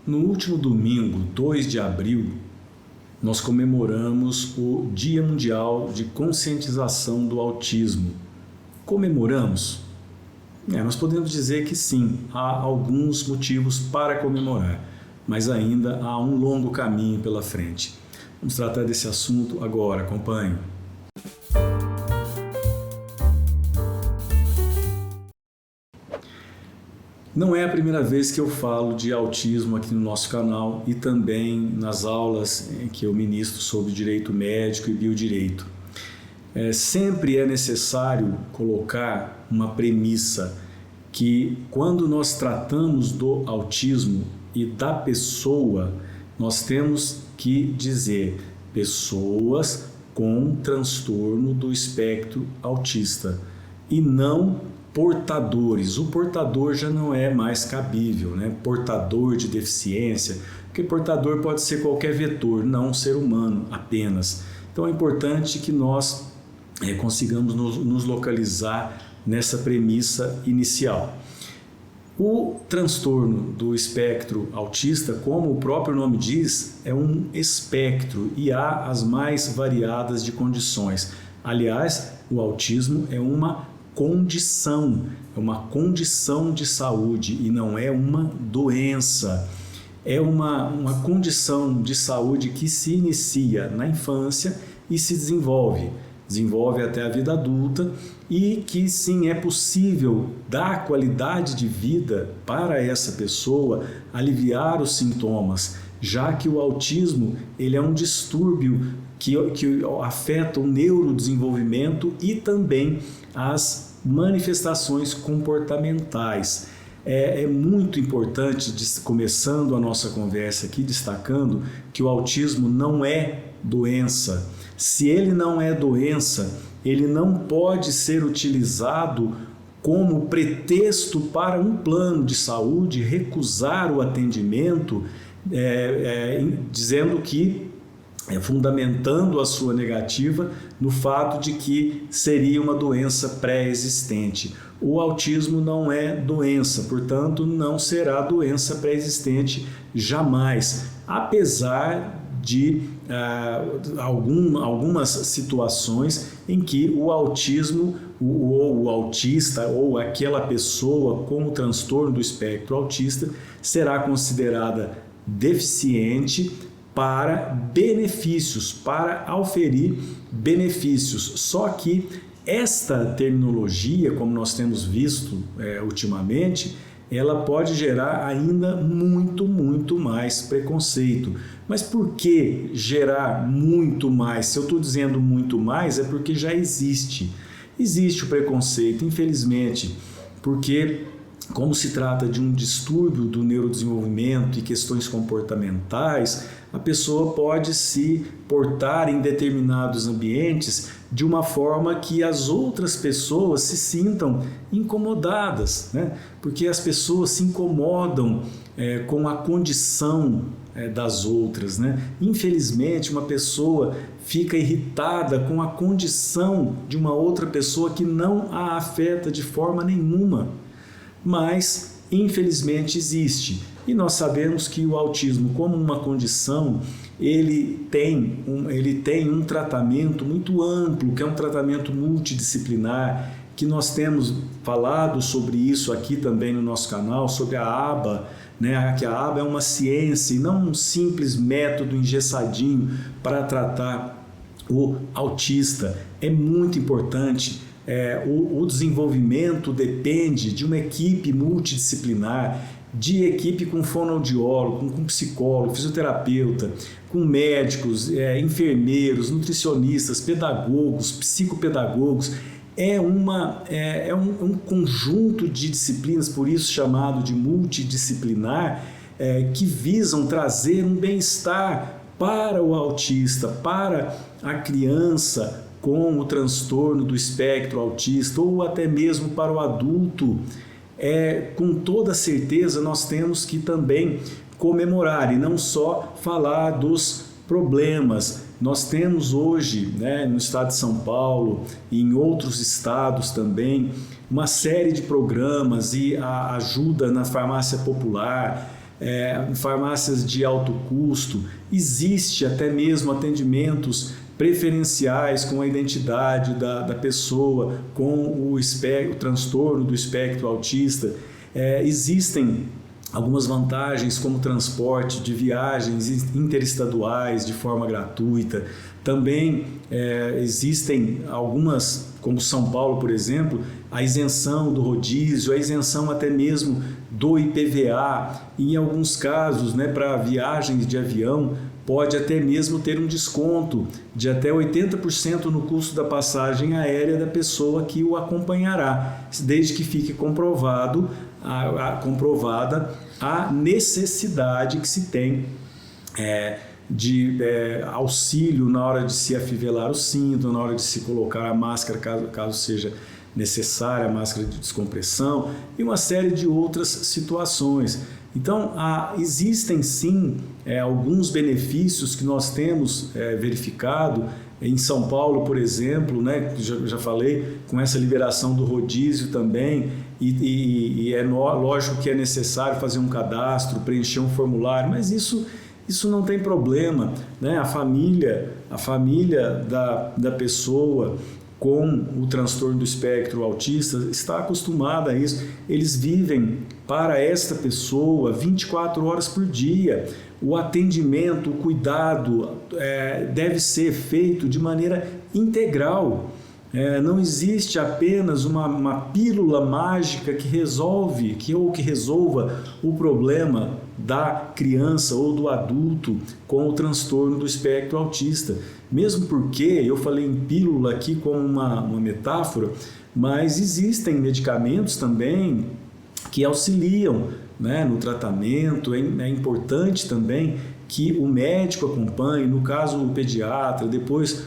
No último domingo, 2 de abril, nós comemoramos o Dia Mundial de Conscientização do Autismo. Comemoramos? Nós podemos dizer que sim, há alguns motivos para comemorar, mas ainda há um longo caminho pela frente. Vamos tratar desse assunto agora, acompanhe. Não é a primeira vez que eu falo de autismo aqui no nosso canal e também nas aulas em que eu ministro sobre direito médico e biodireito. Sempre é necessário colocar uma premissa que quando nós tratamos do autismo e da pessoa, nós temos que dizer pessoas com transtorno do espectro autista e não portadores. O portador já não é mais cabível, né? Portador de deficiência, porque portador pode ser qualquer vetor, não um ser humano apenas. Então é importante que nós consigamos nos localizar nessa premissa inicial. O transtorno do espectro autista, como o próprio nome diz, é um espectro e há as mais variadas de condições. Aliás, o autismo é uma condição de saúde e não é uma doença. É uma condição de saúde que se inicia na infância e se desenvolve até a vida adulta e que sim, é possível dar qualidade de vida para essa pessoa, aliviar os sintomas, já que o autismo ele é um distúrbio que afeta o neurodesenvolvimento e também as manifestações comportamentais. É muito importante, começando a nossa conversa aqui, destacando que o autismo não é doença. Se ele não é doença, ele não pode ser utilizado como pretexto para um plano de saúde recusar o atendimento, dizendo que fundamentando a sua negativa no fato de que seria uma doença pré-existente. O autismo não é doença, portanto, não será doença pré-existente jamais, apesar de algumas situações em que o autismo, ou o autista, ou aquela pessoa com o transtorno do espectro autista, será considerada deficiente para benefícios, para auferir benefícios. Só que esta terminologia, como nós temos visto ultimamente, ela pode gerar ainda muito mais preconceito. Mas por que gerar muito mais? Se eu estou dizendo muito mais, é porque já existe o preconceito, infelizmente, porque como se trata de um distúrbio do neurodesenvolvimento e questões comportamentais, a pessoa pode se portar em determinados ambientes de uma forma que as outras pessoas se sintam incomodadas, né? Porque as pessoas se incomodam com a condição das outras, né? Infelizmente, uma pessoa fica irritada com a condição de uma outra pessoa que não a afeta de forma nenhuma, mas infelizmente existe. E nós sabemos que o autismo, como uma condição, ele tem um tratamento muito amplo, que é um tratamento multidisciplinar, que nós temos falado sobre isso aqui também no nosso canal, sobre a ABA, né? Que a ABA é uma ciência e não um simples método engessadinho para tratar o autista. É muito importante. O desenvolvimento depende de uma equipe multidisciplinar, de equipe com fonoaudiólogo, com psicólogo, fisioterapeuta, com médicos, enfermeiros, nutricionistas, pedagogos, psicopedagogos. É um conjunto de disciplinas, por isso chamado de multidisciplinar, que visam trazer um bem-estar para o autista, para a criança com o transtorno do espectro autista ou até mesmo para o adulto. Com toda certeza nós temos que também comemorar e não só falar dos problemas. Nós temos hoje, né, no estado de São Paulo e em outros estados também, uma série de programas e a ajuda na farmácia popular, farmácias de alto custo, existe até mesmo atendimentos preferenciais com a identidade da pessoa, com o transtorno do espectro autista. Existem algumas vantagens como transporte de viagens interestaduais de forma gratuita. Também existem algumas, como São Paulo, por exemplo, a isenção do rodízio, a isenção até mesmo do IPVA. Em alguns casos, para viagens de avião, pode até mesmo ter um desconto de até 80% no custo da passagem aérea da pessoa que o acompanhará, desde que fique comprovada a necessidade que se tem de auxílio na hora de se afivelar o cinto, na hora de se colocar a máscara, caso seja necessária, a máscara de descompressão e uma série de outras situações. Então, existem sim alguns benefícios que nós temos verificado em São Paulo, por exemplo, já falei, com essa liberação do rodízio também, e é lógico que é necessário fazer um cadastro, preencher um formulário, mas isso não tem problema, A família da pessoa com o transtorno do espectro autista está acostumada a isso. Eles vivem para esta pessoa 24 horas por dia. O atendimento, o cuidado deve ser feito de maneira integral. Não existe apenas uma pílula mágica que resolva o problema da criança ou do adulto com o transtorno do espectro autista. Mesmo porque eu falei em pílula aqui como uma metáfora, mas existem medicamentos também que auxiliam, no tratamento. É importante também que o médico acompanhe, no caso o pediatra, depois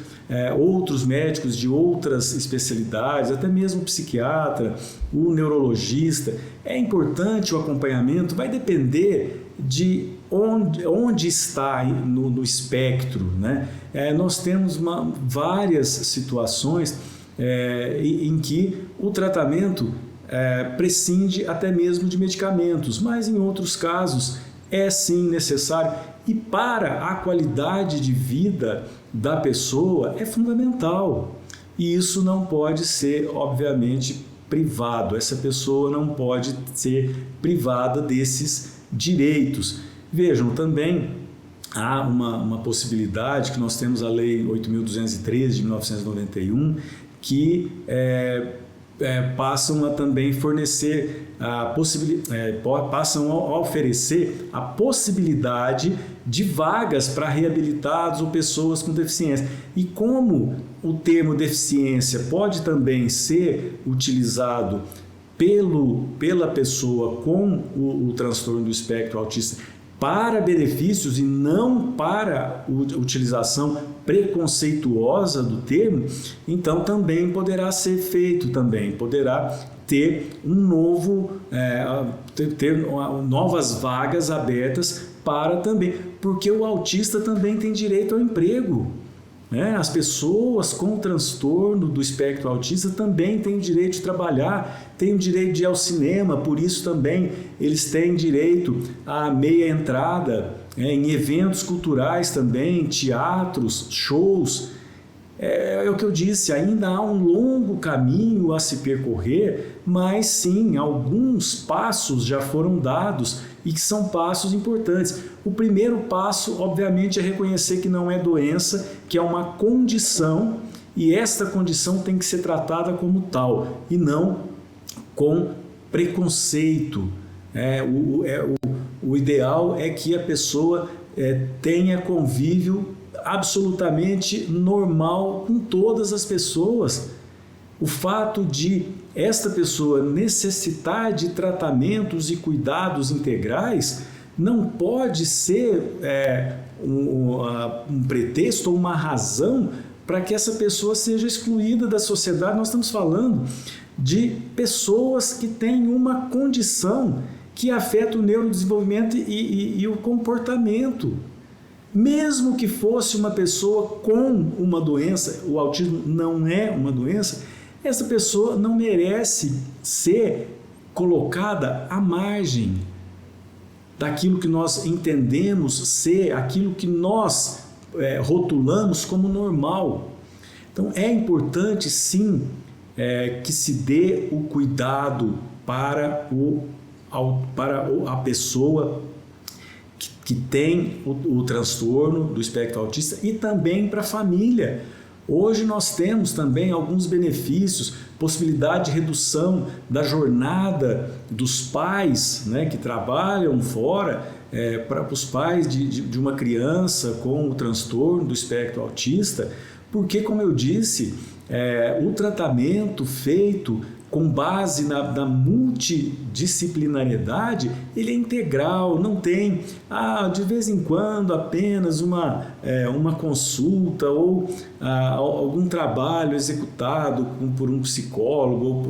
outros médicos de outras especialidades, até mesmo o psiquiatra, o neurologista. É importante o acompanhamento, vai depender de onde está no espectro, nós temos várias situações em que o tratamento prescinde até mesmo de medicamentos, mas em outros casos é sim necessário, e para a qualidade de vida da pessoa é fundamental, e isso não pode ser, obviamente, privado. Essa pessoa não pode ser privada desses direitos. Vejam, também há uma possibilidade que nós temos a Lei 8.213 de 1991, que passam a também fornecer passam a oferecer a possibilidade de vagas para reabilitados ou pessoas com deficiência. E como o termo deficiência pode também ser utilizado pela pessoa com o transtorno do espectro autista para benefícios e não para utilização preconceituosa do termo, então também poderá ser feito, poderá ter novas vagas abertas para também, porque o autista também tem direito ao emprego. As pessoas com transtorno do espectro autista também têm o direito de trabalhar, têm o direito de ir ao cinema, por isso também eles têm direito à meia entrada, em eventos culturais também, teatros, shows. É o que eu disse, ainda há um longo caminho a se percorrer, mas sim, alguns passos já foram dados e que são passos importantes. O primeiro passo, obviamente, é reconhecer que não é doença, que é uma condição, e esta condição tem que ser tratada como tal e não com preconceito. O ideal é que a pessoa tenha convívio absolutamente normal com todas as pessoas. O fato de esta pessoa necessitar de tratamentos e cuidados integrais não pode ser um pretexto ou uma razão para que essa pessoa seja excluída da sociedade. Nós estamos falando de pessoas que têm uma condição que afeta o neurodesenvolvimento e o comportamento. Mesmo que fosse uma pessoa com uma doença, o autismo não é uma doença, essa pessoa não merece ser colocada à margem. daquilo que nós entendemos ser aquilo que nós rotulamos como normal. Então é importante sim que se dê o cuidado para a pessoa que tem o transtorno do espectro autista e também para a família. Hoje nós temos também alguns benefícios, possibilidade de redução da jornada dos pais, né, que trabalham fora, para os pais de uma criança com o transtorno do espectro autista, porque, como eu disse, o tratamento feito com base na multidisciplinariedade, ele é integral, não tem de vez em quando apenas uma consulta ou algum trabalho executado por um psicólogo ou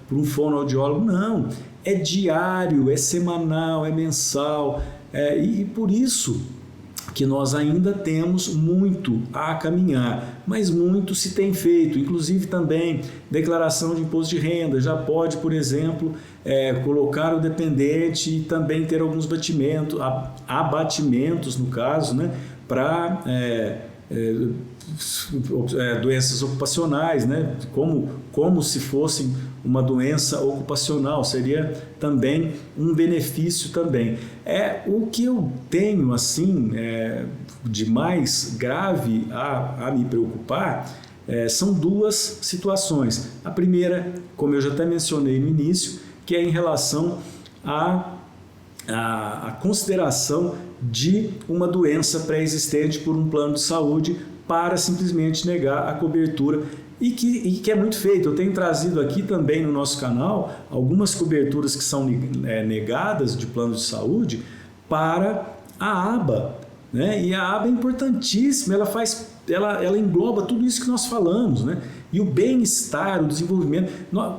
por um fonoaudiólogo. Não, é diário, é semanal, é mensal, e por isso que nós ainda temos muito a caminhar, mas muito se tem feito, inclusive também declaração de imposto de renda, já pode, por exemplo, colocar o dependente e também ter alguns abatimentos, no caso, né, para doenças ocupacionais, né, como se fossem uma doença ocupacional, seria também um benefício também. O que eu tenho assim de mais grave a me preocupar são duas situações. A primeira, como eu já até mencionei no início, que é em relação à consideração de uma doença pré-existente por um plano de saúde para simplesmente negar a cobertura e que é muito feito. Eu tenho trazido aqui também no nosso canal algumas coberturas que são negadas de plano de saúde para a aba, né? E a aba é importantíssima, ela engloba tudo isso que nós falamos, né? E o bem-estar, o desenvolvimento.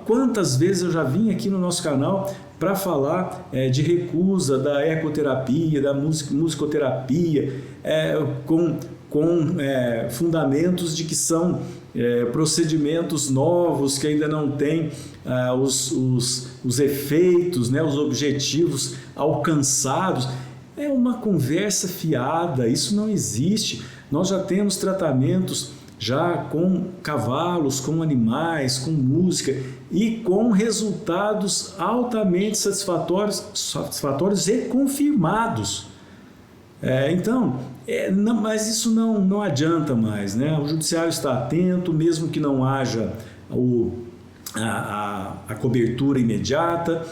Quantas vezes eu já vim aqui no nosso canal para falar de recusa da ecoterapia, da musicoterapia, com fundamentos de que são procedimentos novos que ainda não têm os efeitos, né, os objetivos alcançados. É uma conversa fiada, isso não existe. Nós já temos tratamentos já com cavalos, com animais, com música e com resultados altamente satisfatórios e confirmados. Mas isso não adianta mais, né? O judiciário está atento, mesmo que não haja a cobertura imediata,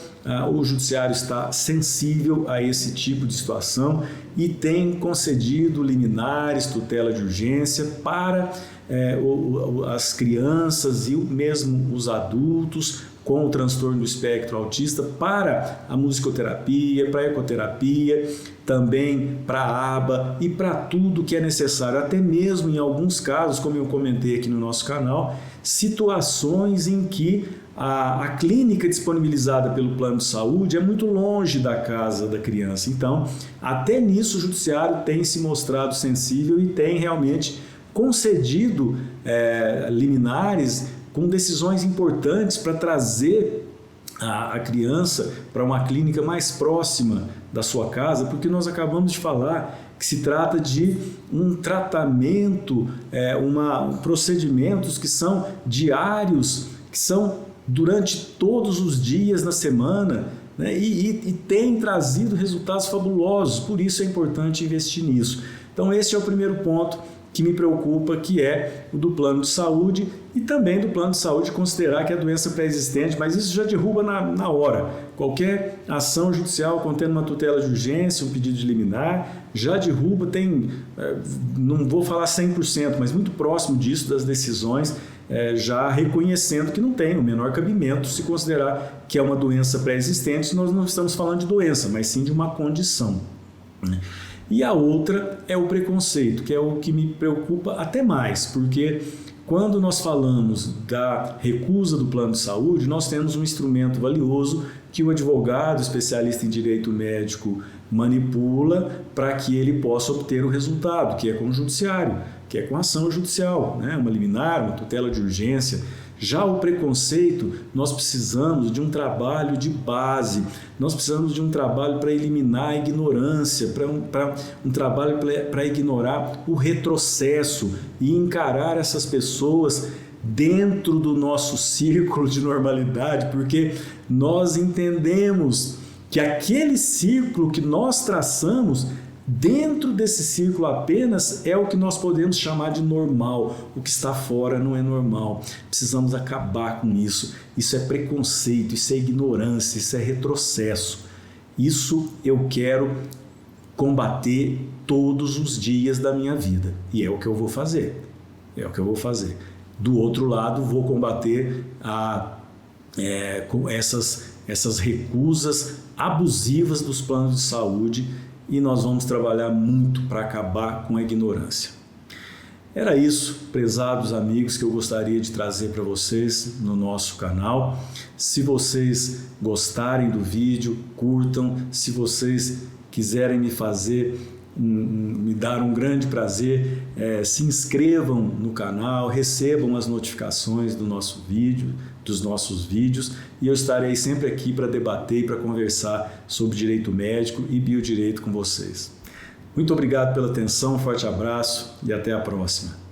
o judiciário está sensível a esse tipo de situação e tem concedido liminares, tutela de urgência para as crianças e mesmo os adultos com o transtorno do espectro autista, para a musicoterapia, para a ecoterapia, também para a aba e para tudo que é necessário, até mesmo em alguns casos, como eu comentei aqui no nosso canal, situações em que a clínica disponibilizada pelo plano de saúde é muito longe da casa da criança. Então, até nisso o judiciário tem se mostrado sensível e tem realmente concedido liminares com decisões importantes para trazer a criança para uma clínica mais próxima da sua casa, porque nós acabamos de falar que se trata de um tratamento, procedimentos que são diários, que são durante todos os dias na semana, né, e tem trazido resultados fabulosos, por isso é importante investir nisso. Então esse é o primeiro ponto que me preocupa, que é o do plano de saúde e também do plano de saúde considerar que é doença pré-existente, mas isso já derruba na hora. Qualquer ação judicial contendo uma tutela de urgência, um pedido de liminar, já derruba, não vou falar 100%, mas muito próximo disso das decisões, já reconhecendo que não tem o menor cabimento se considerar que é uma doença pré-existente, nós não estamos falando de doença, mas sim de uma condição, né? E a outra é o preconceito, que é o que me preocupa até mais, porque quando nós falamos da recusa do plano de saúde, nós temos um instrumento valioso que o advogado especialista em direito médico manipula para que ele possa obter o resultado, que é com o judiciário, que é com a ação judicial, né? Uma liminar, uma tutela de urgência. Já o preconceito, nós precisamos de um trabalho de base, nós precisamos de um trabalho para eliminar a ignorância, para um trabalho para ignorar o retrocesso e encarar essas pessoas dentro do nosso círculo de normalidade, porque nós entendemos que aquele círculo que nós traçamos, dentro desse círculo apenas é o que nós podemos chamar de normal. O que está fora não é normal. Precisamos acabar com isso. Isso é preconceito, isso é ignorância, isso é retrocesso. Isso eu quero combater todos os dias da minha vida. E é o que eu vou fazer. É o que eu vou fazer. Do outro lado, vou combater essas recusas abusivas dos planos de saúde, e nós vamos trabalhar muito para acabar com a ignorância. Era isso, prezados amigos, que eu gostaria de trazer para vocês no nosso canal. Se vocês gostarem do vídeo, curtam. Se vocês quiserem me dar um grande prazer, se inscrevam no canal, recebam as notificações dos nossos vídeos, e eu estarei sempre aqui para debater e para conversar sobre direito médico e biodireito com vocês. Muito obrigado pela atenção, um forte abraço e até a próxima.